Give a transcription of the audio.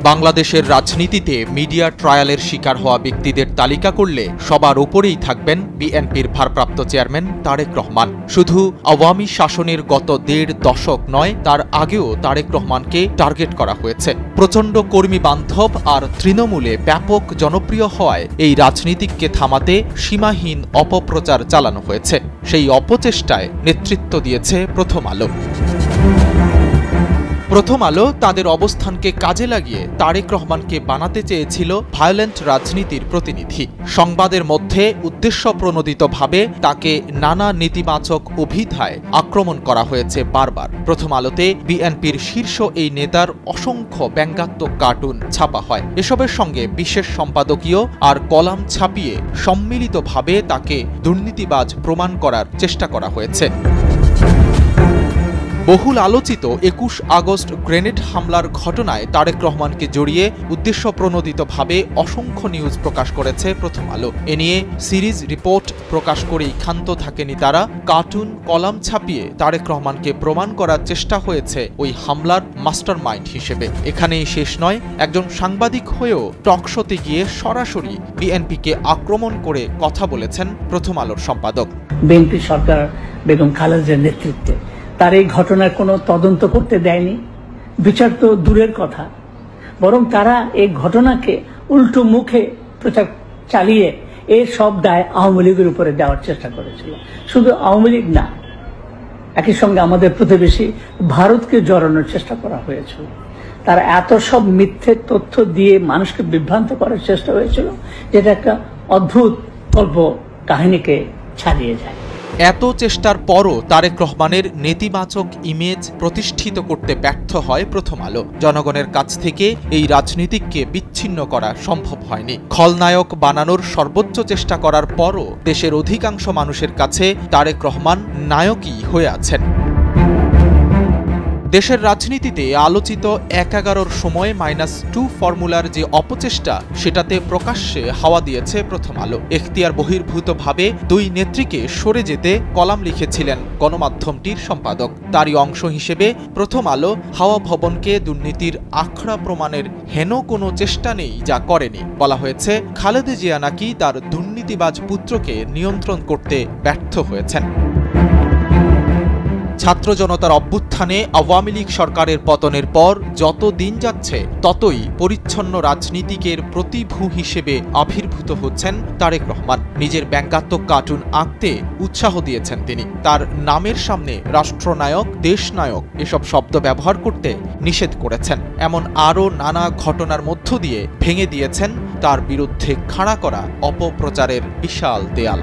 বাংলাদেশের রাজনীতিতে মিডিয়া ট্রায়ালের শিকার হওয়া ব্যক্তিদের তালিকা করলে সবার উপরেই থাকবেন বিএনপির ভারপ্রাপ্ত চেয়ারম্যান তারেক রহমান। শুধু আওয়ামী শাসনের গত ১.৫ দশক নয়, তার আগেও তারেক রহমানকে টার্গেট করা হয়েছে। প্রচণ্ড কর্মী বান্ধব আর তৃণমূলে ব্যাপক জনপ্রিয় হওয়ায় এই রাজনীতিককে থামাতে সীমাহীন অপপ্রচার চালানো হয়েছে। সেই অপচেষ্টায় নেতৃত্ব দিয়েছে প্রথম আলো। প্রথম আলো তাদের অবস্থানকে কাজে লাগিয়ে তারেক রহমানকে বানাতে চেয়েছিল ভায়োলেন্ট রাজনীতির প্রতিনিধি। সংবাদের মধ্যে উদ্দেশ্যপ্রণোদিতভাবে তাকে নানা নেতিবাচক অভিধায় আক্রমণ করা হয়েছে বারবার। প্রথম আলোতে বিএনপির শীর্ষ এই নেতার অসংখ্য ব্যঙ্গাত্মক কার্টুন ছাপা হয়। এসবের সঙ্গে বিশেষ সম্পাদকীয় আর কলাম ছাপিয়ে সম্মিলিতভাবে তাকে দুর্নীতিবাজ প্রমাণ করার চেষ্টা করা হয়েছে। বহুল আলোচিত ২১ আগস্ট গ্রেনেড হামলার ঘটনায় তারেক রহমানকে জড়িয়ে উদ্দেশ্যপ্রণোদিতভাবে অসংখ্য নিউজ প্রকাশ করেছে প্রথম আলো। এ নিয়ে সিরিজ রিপোর্ট প্রকাশ করেই ক্ষান্ত থাকেনি তারা। কার্টুন কলাম ছাপিয়ে তারেক রহমানকে প্রমাণ করার চেষ্টা হয়েছে ওই হামলার মাস্টারমাইন্ড হিসেবে। এখানেই শেষ নয়, একজন সাংবাদিক হয়েও টকশোতে গিয়ে সরাসরি বিএনপিকে আক্রমণ করে কথা বলেছেন প্রথম আলোর সম্পাদক। বিএনপি সরকার বেগম খালেদার নেতৃত্বে তার এই ঘটনার কোনো তদন্ত করতে দেয়নি, বিচার তো দূরের কথা, বরং তারা এই ঘটনাকে উল্টো মুখে প্রচার চালিয়ে এর সব দায় আওয়ামী লীগের উপরে দেওয়ার চেষ্টা করেছিল। শুধু আওয়ামী লীগ না, একই সঙ্গে আমাদের প্রতিবেশী ভারতকে জড়ানোর চেষ্টা করা হয়েছিল। তারা এত সব মিথ্যে তথ্য দিয়ে মানুষকে বিভ্রান্ত করার চেষ্টা হয়েছিল, যেটা একটা অদ্ভুত কল্প কাহিনীকে ছাড়িয়ে যায়। এত চেষ্টার পরও তারেক রহমানের নেতিবাচক ইমেজ প্রতিষ্ঠিত করতে ব্যর্থ হয় প্রথম আলো। জনগণের কাছ থেকে এই রাজনীতিককে বিচ্ছিন্ন করা সম্ভব হয়নি। খলনায়ক বানানোর সর্বোচ্চ চেষ্টা করার পরও দেশের অধিকাংশ মানুষের কাছে তারেক রহমান নায়কই হয়ে আছেন। দেশের রাজনীতিতে আলোচিত ১/১১ সময় -2 ফর্মুলার যে অপচেষ্টা, সেটাতে প্রকাশ্যে হাওয়া দিয়েছে প্রথম আলো। এখতিয়ার বহির্ভূতভাবে দুই নেত্রীকে সরে যেতে কলাম লিখেছিলেন গণমাধ্যমটির সম্পাদক। তারই অংশ হিসেবে প্রথম আলো হাওয়া ভবনকে দুর্নীতির আখড়া প্রমাণের হেন কোনো চেষ্টা নেই যা করেনি। বলা হয়েছে খালেদা জিয়া নাকি তার দুর্নীতিবাজ পুত্রকে নিয়ন্ত্রণ করতে ব্যর্থ হয়েছেন। ছাত্র জনতার অভ্যুত্থানে আওয়ামী লীগ সরকারের পতনের পর যত দিন যাচ্ছে ততই পরিচ্ছন্ন রাজনীতিকের প্রতিভূ হিসেবে আবির্ভূত হচ্ছেন তারেক রহমান। নিজের ব্যঙ্গাত্মক কার্টুন আঁকতে উৎসাহ দিয়েছেন তিনি। তার নামের সামনে রাষ্ট্রনায়ক, দেশনায়ক এসব শব্দ ব্যবহার করতে নিষেধ করেছেন। এমন আরও নানা ঘটনার মধ্য দিয়ে ভেঙে দিয়েছেন তার বিরুদ্ধে খাড়া করা অপপ্রচারের বিশাল দেয়াল।